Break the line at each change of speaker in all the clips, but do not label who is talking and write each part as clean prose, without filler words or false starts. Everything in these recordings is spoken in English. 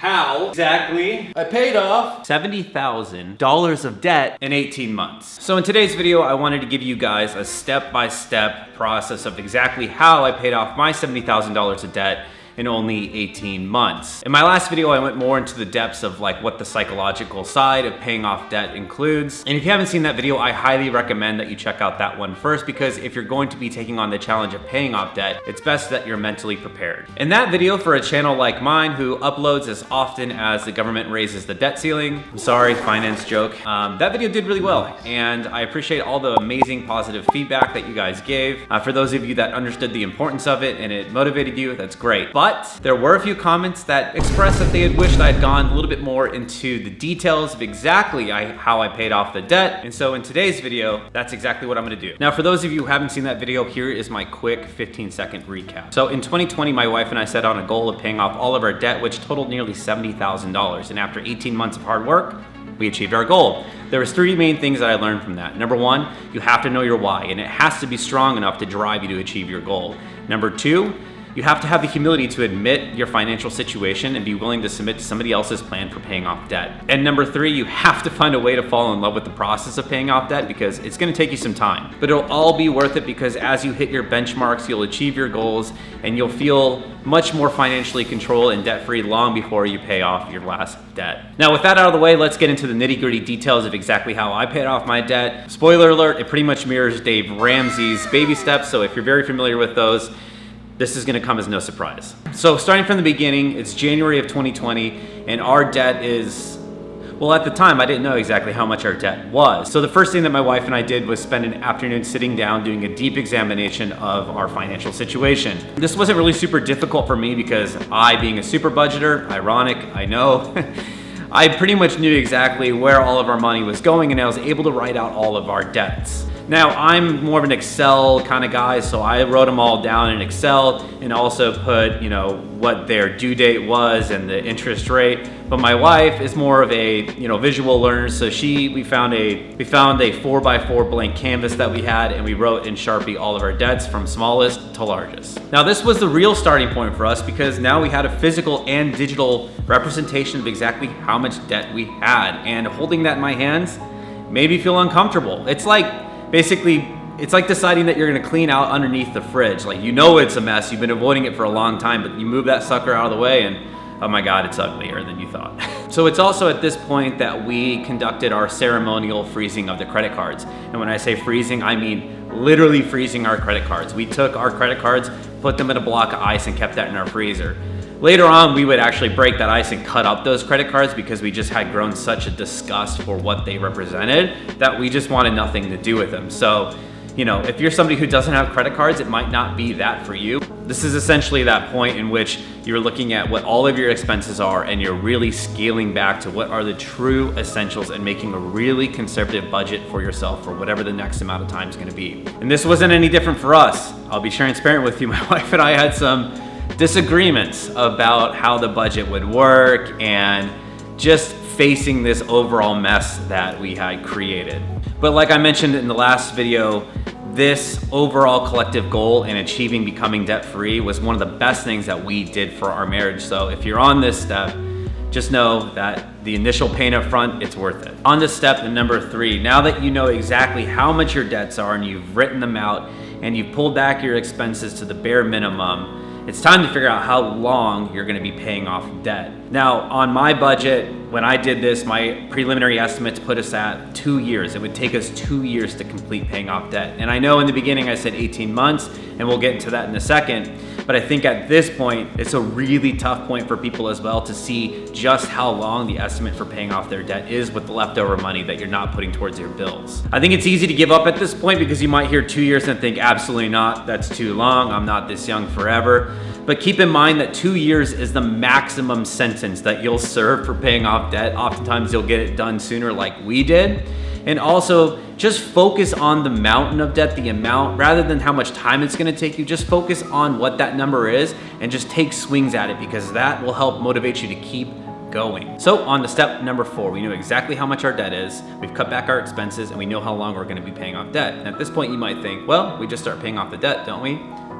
how exactly I paid off $70,000 of debt in 18 months. So in today's video, I wanted to give you guys a step-by-step process of exactly how I paid off my $70,000 of debt in only 18 months. In my last video, I went more into the depths of like what the psychological side of paying off debt includes. And if you haven't seen that video, I highly recommend that you check out that one first, because if you're going to be taking on the challenge of paying off debt, it's best that you're mentally prepared. In that video, for a channel like mine who uploads as often as the government raises the debt ceiling, I'm sorry, finance joke, that video did really well. And I appreciate all the amazing positive feedback that you guys gave. For those of you that understood the importance of it and it motivated you, that's great. But there were a few comments that expressed that they had wished I had gone a little bit more into the details of exactly how I paid off the debt. And so in today's video, that's exactly what I'm gonna do. Now, for those of you who haven't seen that video, here is my quick 15-second recap. So in 2020, my wife and I set on a goal of paying off all of our debt, which totaled nearly $70,000. And after 18 months of hard work, we achieved our goal. There was 3 main things that I learned from that. Number 1, you have to know your why, and it has to be strong enough to drive you to achieve your goal. Number 2, you have to have the humility to admit your financial situation and be willing to submit to somebody else's plan for paying off debt. And number 3, you have to find a way to fall in love with the process of paying off debt, because it's gonna take you some time. But it'll all be worth it, because as you hit your benchmarks, you'll achieve your goals and you'll feel much more financially controlled and debt-free long before you pay off your last debt. Now, with that out of the way, let's get into the nitty-gritty details of exactly how I paid off my debt. Spoiler alert, it pretty much mirrors Dave Ramsey's baby steps, so if you're very familiar with those, this is gonna come as no surprise. So starting from the beginning, it's January of 2020, and our debt is, well, at the time, I didn't know exactly how much our debt was. So the first thing that my wife and I did was spend an afternoon sitting down doing a deep examination of our financial situation. This wasn't really super difficult for me because I, being a super budgeter, ironic, I know, I pretty much knew exactly where all of our money was going, and I was able to write out all of our debts. Now, I'm more of an Excel kind of guy, so I wrote them all down in Excel and also put, what their due date was and the interest rate. But my wife is more of a, visual learner, so we found a 4x4 blank canvas that we had, and we wrote in Sharpie all of our debts from smallest to largest. Now, this was the real starting point for us, because now we had a physical and digital representation of exactly how much debt we had, and holding that in my hands made me feel uncomfortable. It's like deciding that you're gonna clean out underneath the fridge. Like, it's a mess, you've been avoiding it for a long time, but you move that sucker out of the way and, oh my God, it's uglier than you thought. So it's also at this point that we conducted our ceremonial freezing of the credit cards. And when I say freezing, I mean literally freezing our credit cards. We took our credit cards, put them in a block of ice, and kept that in our freezer. Later on, we would actually break that ice and cut up those credit cards, because we just had grown such a disgust for what they represented that we just wanted nothing to do with them. So, if you're somebody who doesn't have credit cards, it might not be that for you. This is essentially that point in which you're looking at what all of your expenses are, and you're really scaling back to what are the true essentials and making a really conservative budget for yourself for whatever the next amount of time is gonna be. And this wasn't any different for us. I'll be transparent with you. My wife and I had some disagreements about how the budget would work and just facing this overall mess that we had created. But like I mentioned in the last video, this overall collective goal in achieving becoming debt-free was one of the best things that we did for our marriage. So if you're on this step, just know that the initial pain up front, it's worth it. On to step number 3. Now that you know exactly how much your debts are and you've written them out and you've pulled back your expenses to the bare minimum, it's time to figure out how long you're gonna be paying off debt. Now, on my budget, when I did this, my preliminary estimates put us at 2 years. It would take us 2 years to complete paying off debt. And I know in the beginning I said 18 months, and we'll get into that in a second, but I think at this point, it's a really tough point for people as well to see just how long the estimate for paying off their debt is with the leftover money that you're not putting towards your bills. I think it's easy to give up at this point, because you might hear 2 years and think, absolutely not, that's too long, I'm not this young forever. But keep in mind that 2 years is the maximum sentence that you'll serve for paying off debt. Oftentimes you'll get it done sooner, like we did. And also, just focus on the mountain of debt, the amount, rather than how much time it's gonna take you. Just focus on what that number is and just take swings at it, because that will help motivate you to keep going. So on to step number 4, we know exactly how much our debt is, we've cut back our expenses, and we know how long we're gonna be paying off debt. And at this point you might think, well, we just start paying off the debt, don't we?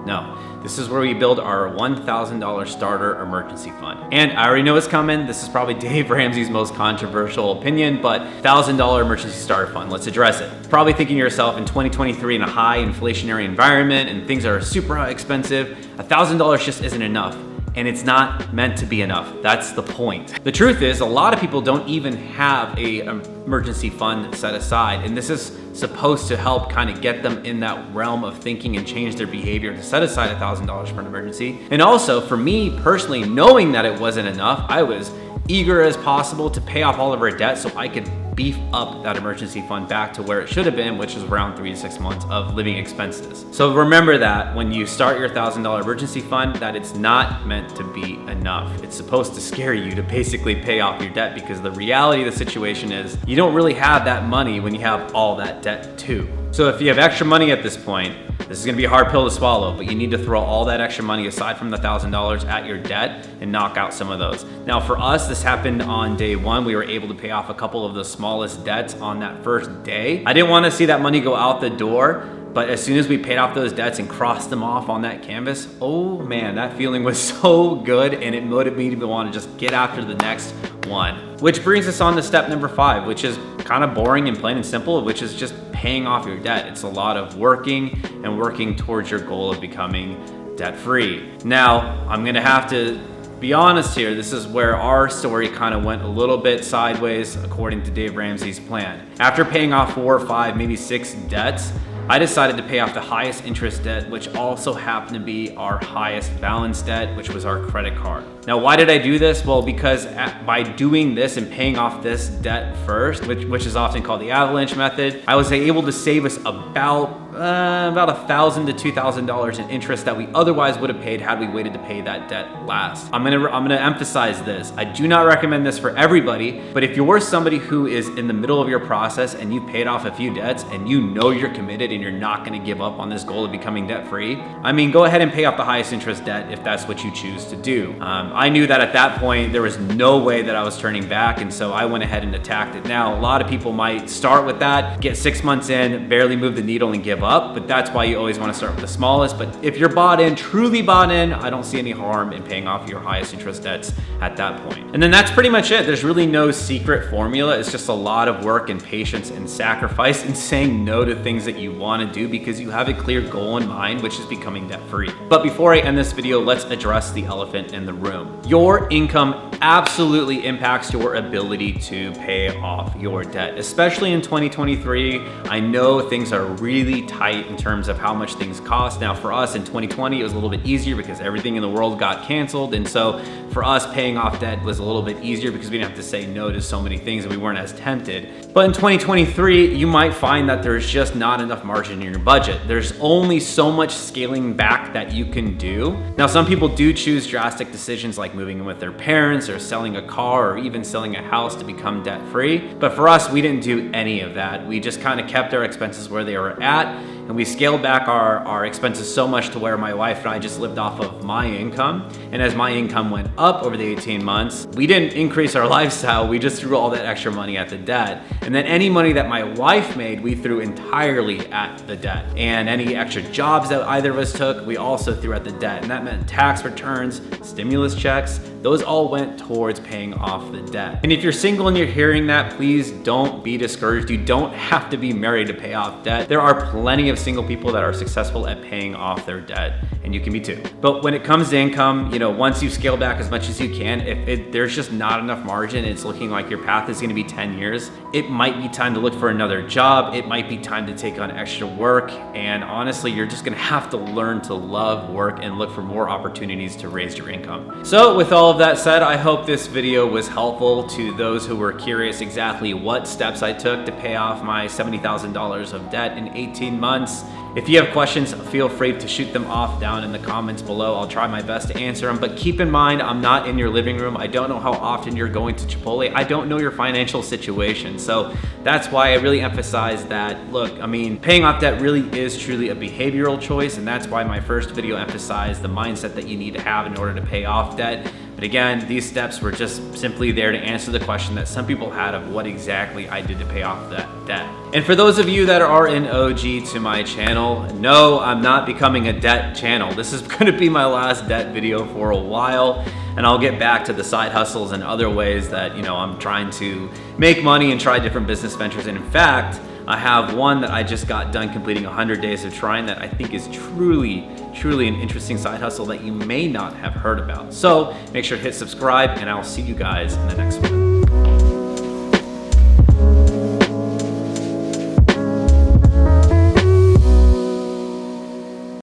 No. This is where we build our $1,000 starter emergency fund. And I already know it's coming. This is probably Dave Ramsey's most controversial opinion, but $1,000 emergency starter fund, let's address it. Probably thinking to yourself, in 2023 in a high inflationary environment and things are super expensive, $1,000 just isn't enough. And it's not meant to be enough. That's the point. The truth is, a lot of people don't even have an emergency fund set aside, and this is supposed to help kind of get them in that realm of thinking and change their behavior to set aside $1,000 for an emergency. And also, for me personally, knowing that it wasn't enough, I was eager as possible to pay off all of our debt so I could beef up that emergency fund back to where it should have been, which is around 3 to 6 months of living expenses. So remember that when you start your $1,000 emergency fund, that it's not meant to be enough. It's supposed to scare you to basically pay off your debt, because the reality of the situation is you don't really have that money when you have all that debt too. So if you have extra money at this point, this is gonna be a hard pill to swallow, but you need to throw all that extra money aside from the $1,000 at your debt and knock out some of those. Now for us, this happened on day one. We were able to pay off a couple of the smallest debts on that first day. I didn't wanna see that money go out the door, but as soon as we paid off those debts and crossed them off on that canvas, oh man, that feeling was so good, and it motivated me to want to just get after the next one. Which brings us on to step number 5, which is kind of boring and plain and simple, which is just paying off your debt. It's a lot of working and working towards your goal of becoming debt-free. Now, I'm gonna have to be honest here, this is where our story kind of went a little bit sideways according to Dave Ramsey's plan. After paying off 4 or 5, maybe 6 debts, I decided to pay off the highest interest debt, which also happened to be our highest balance debt, which was our credit card. Now, why did I do this? Well, because by doing this and paying off this debt first, which is often called the avalanche method, I was able to save us about $1,000 to $2,000 in interest that we otherwise would have paid had we waited to pay that debt last. I'm gonna emphasize this. I do not recommend this for everybody, but if you're somebody who is in the middle of your process and you've paid off a few debts and you know you're committed and you're not gonna give up on this goal of becoming debt-free, I mean, go ahead and pay off the highest interest debt if that's what you choose to do. I knew that at that point, there was no way that I was turning back, and so I went ahead and attacked it. Now, a lot of people might start with that, get 6 months in, barely move the needle and give up, but that's why you always want to start with the smallest. But if you're bought in, truly bought in, I don't see any harm in paying off your highest interest debts at that point. And then that's pretty much it. There's really no secret formula. It's just a lot of work and patience and sacrifice and saying no to things that you want to do because you have a clear goal in mind, which is becoming debt-free. But before I end this video, let's address the elephant in the room. Your income absolutely impacts your ability to pay off your debt, especially in 2023. I know things are really tight in terms of how much things cost. Now for us in 2020, it was a little bit easier because everything in the world got canceled. And so for us, paying off debt was a little bit easier because we didn't have to say no to so many things and we weren't as tempted. But in 2023, you might find that there's just not enough margin in your budget. There's only so much scaling back that you can do. Now, some people do choose drastic decisions like moving in with their parents or selling a car or even selling a house to become debt free. But for us, we didn't do any of that. We just kind of kept our expenses where they were at, and we scaled back our expenses so much to where my wife and I just lived off of my income. And as my income went up over the 18 months, we didn't increase our lifestyle, we just threw all that extra money at the debt. And then any money that my wife made, we threw entirely at the debt. And any extra jobs that either of us took, we also threw at the debt. And that meant tax returns, stimulus checks, those all went towards paying off the debt. And if you're single and you're hearing that, please don't be discouraged. You don't have to be married to pay off debt. There are plenty of single people that are successful at paying off their debt, and you can be too. But when it comes to income, once you scale back as much as you can, if there's just not enough margin, it's looking like your path is gonna be 10 years, it might be time to look for another job. It might be time to take on extra work. And honestly, you're just gonna have to learn to love work and look for more opportunities to raise your income. So with all of that said, I hope this video was helpful to those who were curious exactly what steps I took to pay off my $70,000 of debt in 18 months. If you have questions, feel free to shoot them off down in the comments below. I'll try my best to answer them, but keep in mind, I'm not in your living room. I don't know how often you're going to Chipotle. I don't know your financial situation. So that's why I really emphasize that, look, paying off debt really is truly a behavioral choice. And that's why my first video emphasized the mindset that you need to have in order to pay off debt. But again, these steps were just simply there to answer the question that some people had of what exactly I did to pay off that debt. And for those of you that are an OG to my channel, no, I'm not becoming a debt channel. This is gonna be my last debt video for a while, and I'll get back to the side hustles and other ways that, you know, I'm trying to make money and try different business ventures. And in fact, I have one that I just got done completing 100 days of trying that I think is truly an interesting side hustle that you may not have heard about. So make sure to hit subscribe, and I'll see you guys in the next one.